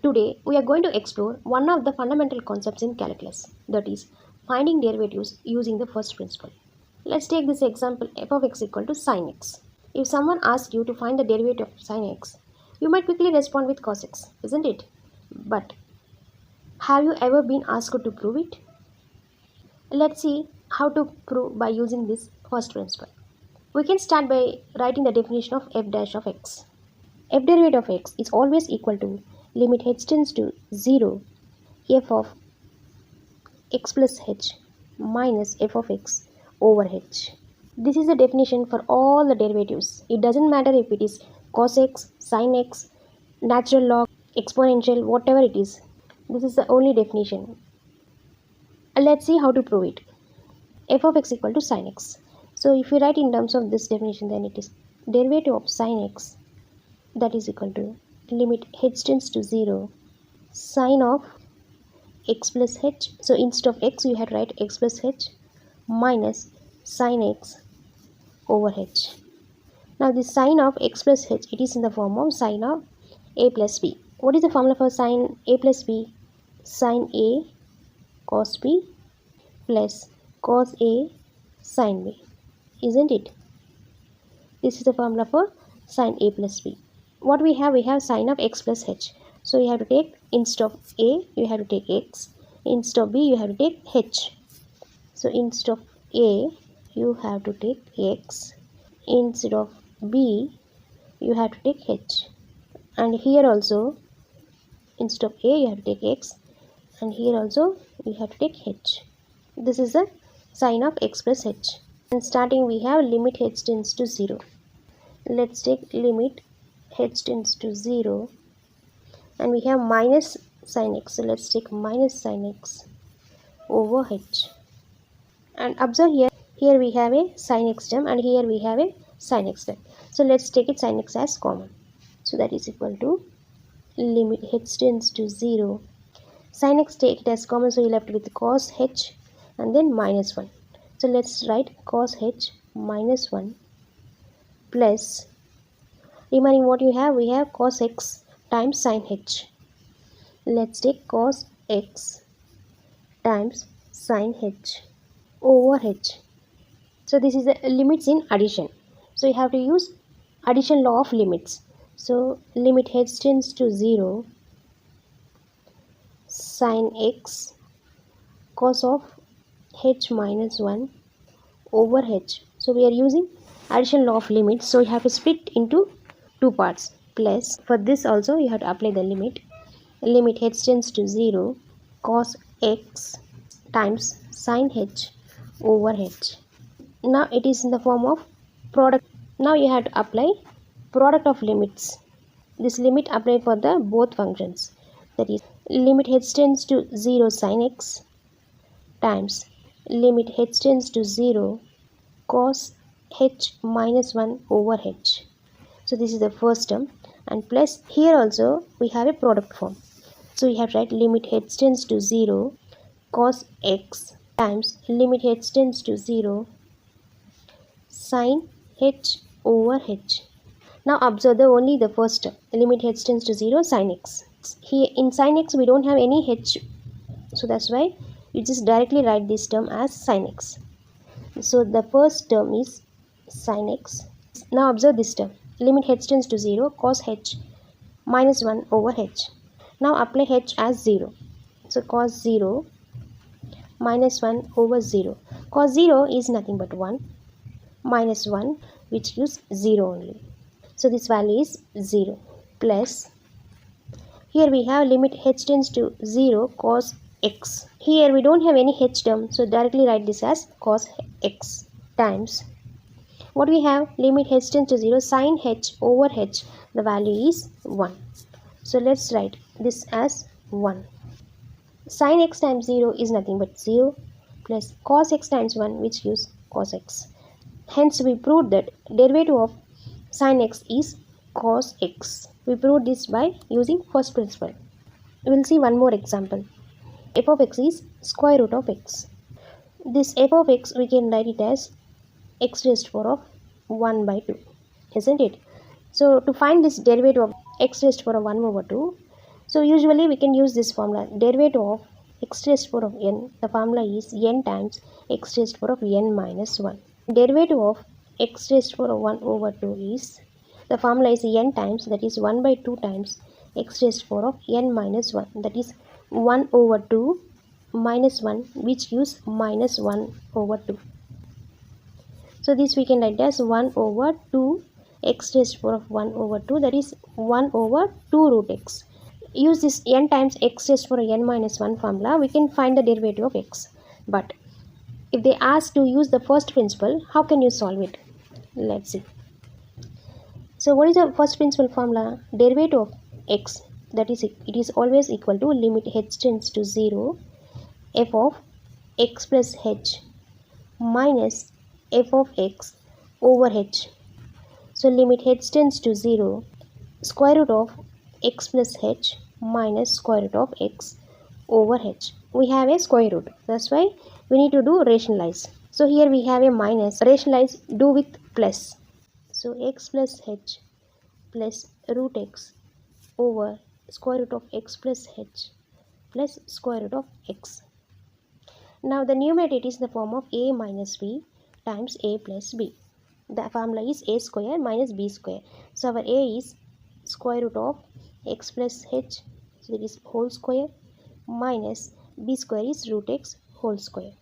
Today, we are going to explore one of the fundamental concepts in calculus, that is, finding derivatives using the first principle. Let's take this example f of x equal to sin x. If someone asks you to find the derivative of sin x, you might quickly respond with cos x, isn't it? But have you ever been asked to prove it? Let's see how to prove by using this first principle. We can start by writing the definition of f dash of x. F derivative of x is always equal to limit h tends to 0 f of x plus h minus f of x over h. This is the definition for all the derivatives. It doesn't matter if it is cos x, sin x, natural log, exponential, whatever it is. This is the only definition. Let's see how to prove it. F of x equal to sin x. So if you write in terms of this definition, then it is derivative of sin x, that is equal to limit h tends to 0 sine of x plus h. So instead of x, you have to write x plus h minus sine x over h. Now this sine of x plus h, it is in the form of sine of a plus b. What is the formula for sine a plus b? Sine a cos b plus cos a sine b, isn't it? This is the formula for sine a plus b. What we have sine of x plus h. So you have to take, instead of a, you have to take x. Instead of b, you have to take h. So instead of a, you have to take x. Instead of b, you have to take h. And here also, instead of a, you have to take x. And here also, you have to take h. This is the sine of x plus h. And starting, we have limit h tends to 0. Let's take limit h tends to 0, and we have minus sin x. So let's take minus sin x over h. And observe here we have a sin x term, and here we have a sin x term. So let's take it sin x as common. So that is equal to limit h tends to 0. Sin x, take it as common, so you're left with cos h and then minus 1. So let's write cos h minus 1 plus remaining what you have, we have cos x times sin h. Let's take cos x times sin h over h. So this is the limits in addition. So you have to use addition law of limits. So limit h tends to 0 sin x cos of h minus 1 over h. So we are using addition law of limits. So you have to split into two parts, plus for this also you have to apply the limit h tends to 0 cos x times sin h over h. Now it is in the form of product. Now you have to apply product of limits. This limit applied for the both functions, that is limit h tends to 0 sin x times limit h tends to 0 cos h minus 1 over h. So this is the first term, and plus here also we have a product form. So we have to write limit h tends to 0 cos x times limit h tends to 0 sin h over h. Now observe only the first term, limit h tends to 0 sin x. Here in sin x we don't have any h, so that's why you just directly write this term as sin x. So the first term is sin x. Now observe this term, limit h tends to 0 cos h minus 1 over h. Now apply h as 0. So cos 0 minus 1 over 0. Cos 0 is nothing but 1 minus 1, which gives 0 only. So this value is 0 plus here we have limit h tends to 0 cos x. Here we don't have any h term, so directly write this as cos x times what we have, limit h tends to 0 sin h over h. The value is 1. So let's write this as 1. Sin x times 0 is nothing but 0 plus cos x times 1, which gives cos x. Hence we proved that derivative of sin x is cos x. We proved this by using first principle. We will see one more example. F of x is square root of x. This f of x we can write it as x raised to the power of 1 by 2, isn't it? So to find this derivative of x raised to the power of 1 over 2, So usually we can use this formula. Derivative of x raised to the power of n. The formula is n times x raised to the power of n minus 1. Derivative of x raised to the power of 1 over 2 is, the formula is n times, that is 1 by 2 times x raised to the power of n minus 1, that is 1 over 2 minus 1, which gives minus 1 over 2. So this we can write as 1 over 2 x raised to the power of 1 over 2, that is 1 over 2 root x. Use this n times x raised to the power of n minus 1 formula, we can find the derivative of x. But if they ask to use the first principle, how can you solve it? Let's see. So what is the first principle formula? Derivative of x, that is, it is always equal to limit h tends to 0 f of x plus h minus f of x over h. So limit h tends to 0, square root of x plus h minus square root of x over h. We have a square root, that's why we need to do rationalize. So here we have a minus, rationalize, do with plus. So x plus h plus root x over square root of x plus h plus square root of x. Now the numerator is in the form of a minus b times a plus b. The formula is a square minus b square. So our a is square root of x plus h, so it is whole square, minus b square is root x whole square.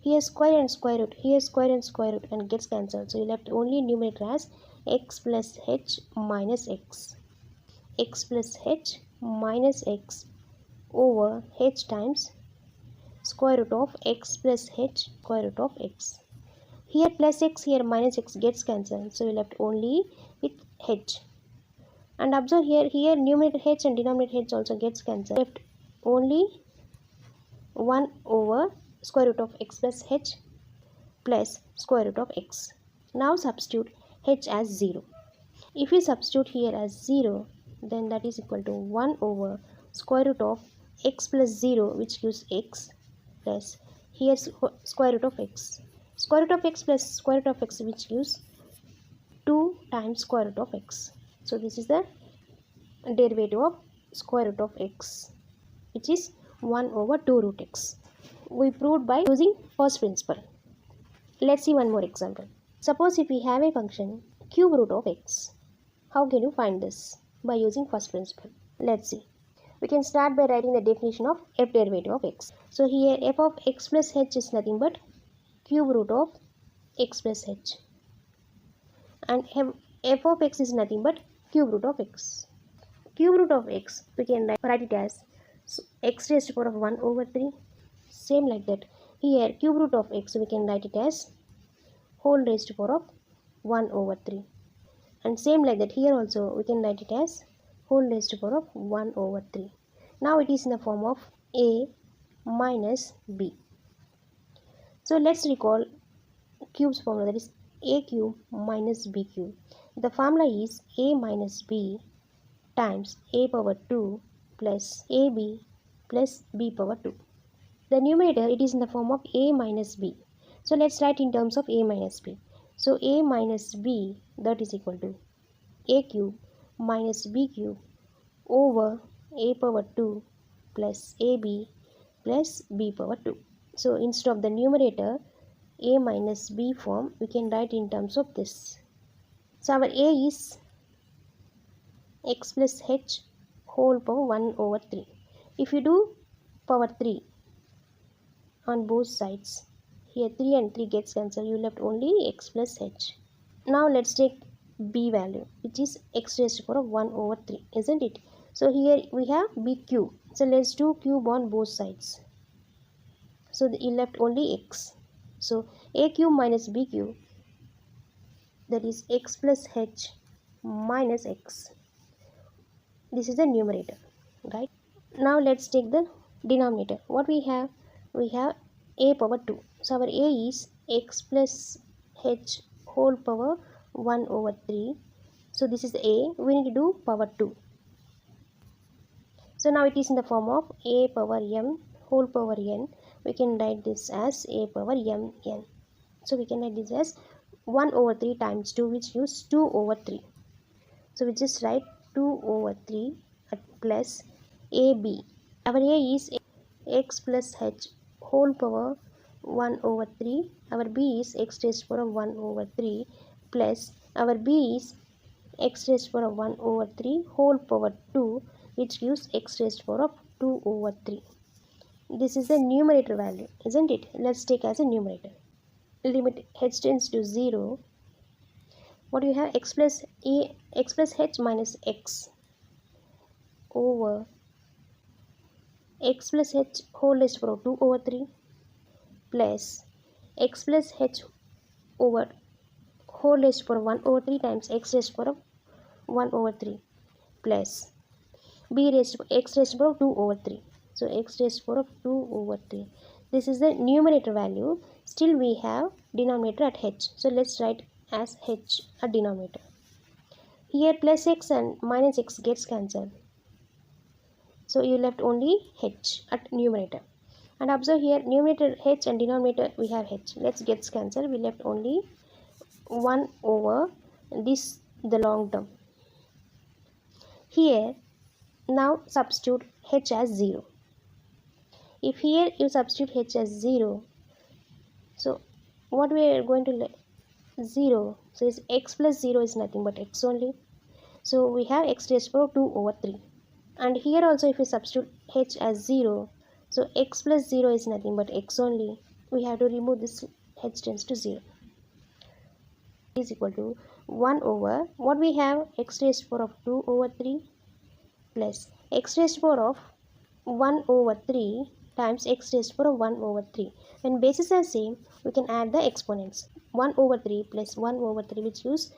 Here square and square root, here square and square root, and gets cancelled. So you left only numerator as x plus h minus x. X plus h minus x over h times square root of x plus h square root of x. Here plus x, here minus x gets cancelled. So we left only with h. And observe here numerator h and denominator h also gets cancelled. Left only 1 over square root of x plus h plus square root of x. Now substitute h as 0. If we substitute here as 0, then that is equal to 1 over square root of x plus 0, which gives x, plus here square root of x. Square root of x plus square root of x, which gives 2 times square root of x. So this is the derivative of square root of x, which is 1 over 2 root x. We proved by using first principle. Let's see one more example. Suppose if we have a function cube root of x, how can you find this? By using first principle. Let's see. We can start by writing the definition of f derivative of x. So here f of x plus h is nothing but cube root of x plus h, and f of x is nothing but cube root of x. Cube root of x, we can write it as x raised to the power of 1 over 3. Same like that, here cube root of x, we can write it as whole raised to the power of 1 over 3. And same like that, here also we can write it as whole raised to the power of 1 over 3. Now it is in the form of a minus b. So let's recall cube's formula, that is a cube minus b cube. The formula is a minus b times a power 2 plus ab plus b power 2. The numerator, it is in the form of a minus b. So let's write in terms of a minus b. So a minus b, that is equal to a cube minus b cube over a power 2 plus ab plus b power 2. So instead of the numerator a minus b form, we can write in terms of this. So our a is x plus h whole power 1 over 3. If you do power 3 on both sides, here 3 and 3 gets cancelled, you left only x plus h. Now let's take b value, which is x raised to the power of 1 over 3, isn't it? So here we have b cube. So let's do cube on both sides. So you left only x. So a cube minus b cube, that is x plus h minus x. This is the numerator, right? Now let's take the denominator. What we have? We have a power 2. So our a is x plus h whole power 1 over 3. So this is a. We need to do power 2. So now it is in the form of a power m whole power n. We can write this as a power m n. So we can write this as 1 over 3 times 2, which gives 2 over 3. So we just write 2 over 3 plus AB. Our A is x plus h whole power 1 over 3. Our B is x raised to the power of 1 over 3 plus our B is x raised to the power of 1 over 3 whole power 2, which gives x raised to the power of 2 over 3. This is the numerator value, isn't it? Let's take as a numerator. Limit h tends to 0. What do you have? X plus h minus x over x plus h whole raised to the power of 2 over 3 plus x plus h over whole raised to the power of 1 over 3 times x raised to the power of 1 over 3 plus b raised to x raised to the power of 2 over 3. So x raised to the power of 2 over 3. This is the numerator value. Still we have denominator at h. So let's write as h at denominator. Here plus x and minus x gets cancelled. So you left only h at numerator. And observe here numerator h and denominator we have h. Let's get cancelled. We left only 1 over this the long term. Here now substitute h as 0. If here you substitute h as 0, so what we are going to 0, so is x plus 0 is nothing but x only. So we have x raised to the power of 2 over 3. And here also if we substitute h as 0, so x plus 0 is nothing but x only. We have to remove this h tends to 0. Is equal to 1 over what we have, x raised to the power of 2 over 3 plus x raised to the power of 1 over 3 times x raised to the power of 1 over 3. When bases are same, we can add the exponents. 1 over 3 plus 1 over 3, which gives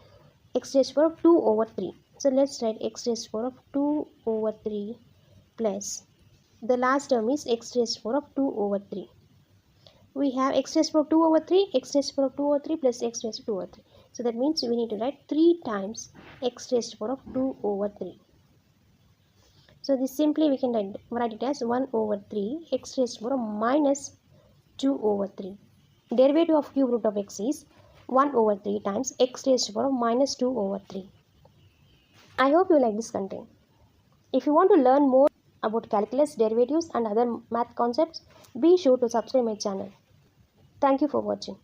x raised to the power of 2 over 3. So let's write x raised to the power of 2 over 3 plus the last term is x raised to the power of 2 over 3. We have x raised to the power of 2 over 3, x raised to the power of 2 over 3 plus x raised to 2 over 3. So that means we need to write 3 times x raised to the power of 2 over 3. So this simply we can write it as 1 over 3 x raised to the power of minus 2 over 3. Derivative of cube root of x is 1 over 3 times x raised to the power of minus 2 over 3. I hope you like this content. If you want to learn more about calculus, derivatives and other math concepts, be sure to subscribe my channel. Thank you for watching.